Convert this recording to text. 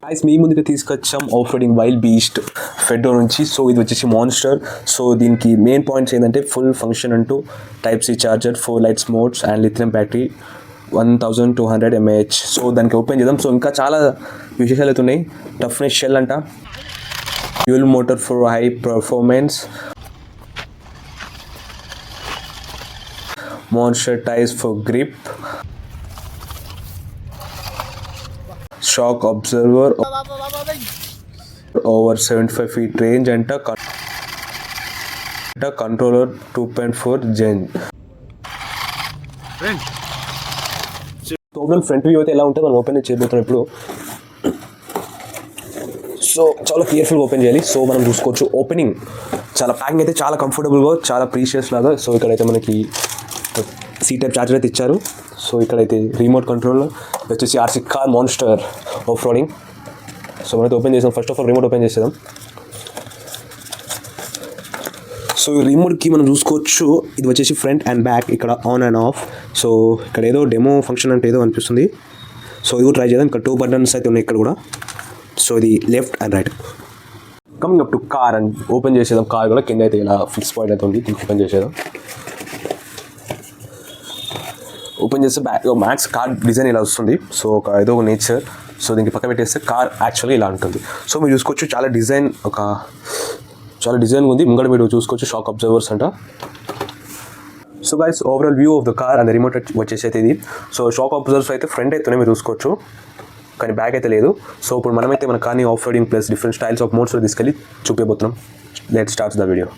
Guys మీ ముందుగా తీసుకొచ్చాం ఆఫ్ రోడింగ్ వైల్డ్ బీస్ట్ ఫెడో నుంచి. సో ఇది వచ్చేసి మాన్స్టర్. సో దీనికి మెయిన్ పాయింట్స్ ఏంటంటే ఫుల్ ఫంక్షన్ అంటూ type C charger, 4 lights modes and lithium battery, 1200 mAh. So దానికి ఓపెన్ చేద్దాం. సో ఇంకా చాలా విశేషాలు అయితే ఉన్నాయి. టఫ్నెస్ షెల్ అంట, fuel motor for high performance, monster tyres for grip, shock observer over 75 feet range and a controller 2.4 gen. Open front view అయితే ఎలా ఉంటుంది మనం ఓపెన్ చేయబోతున్నాం ఇప్పుడు. సో చాలా కేర్ఫుల్గా ఓపెన్ చేయాలి. సో మనం చూసుకోవచ్చు ఓపెనింగ్ చాలా ప్యాకింగ్ అయితే చాలా కంఫర్టబుల్గా, చాలా ప్రీషియస్ లాగా. సో ఇక్కడైతే మనకి సి టైప్ చార్జర్ అయితే ఇచ్చారు. సో ఇక్కడైతే రిమోట్ కంట్రోల్ వచ్చేసి RC car monster off roading. So మనైతే ఓపెన్ చేసాం. First of all remote open చేసేద్దాం. సో ఈ రిమోట్కి మనం చూసుకోవచ్చు ఇది వచ్చేసి ఫ్రంట్ అండ్ బ్యాక్, ఇక్కడ ఆన్ అండ్ ఆఫ్. సో ఇక్కడ ఏదో డెమో ఫంక్షన్ అంటే ఏదో అనిపిస్తుంది. సో ఇది కూడా ట్రై చేద్దాం. ఇక్కడ 2 బటన్స్ అయితే ఉన్నాయి ఇక్కడ కూడా. సో ఇది left and right. Coming up to car and open చేసేద్దాం. కార్ కూడా కింద అయితే ఇలా ఫిక్స్ పాయింట్ అయితే ఉంది, ఓపెన్ చేసేద్దాం. ఓపెన్ చేస్తే బ్యాక్ మ్యాక్స్ కార్ డిజైన్ ఇలా వస్తుంది. సో ఒక ఏదో ఒక నేచర్. సో దీనికి పక్క పెట్టేస్తే కార్ యాక్చువల్గా ఇలా ఉంటుంది. సో మీరు చూసుకోవచ్చు చాలా డిజైన్ ఉంది. ముంగడ మీరు చూసుకోవచ్చు షాక్ అబ్జర్వర్స్ అంట. So guys overall view of the car and remote వచ్చేసి అయితే ఇది. సో షాక్ అబ్జర్వర్స్ అయితే ఫ్రంట్ అయితేనే మీరు చూసుకోవచ్చు, కానీ బ్యాక్ అయితే లేదు. సో ఇప్పుడు మనమైతే మన కార్ని off roading plus different styles of మోడ్స్లో తీసుకెళ్ళి చూపించబోతున్నాం. Let's start the video.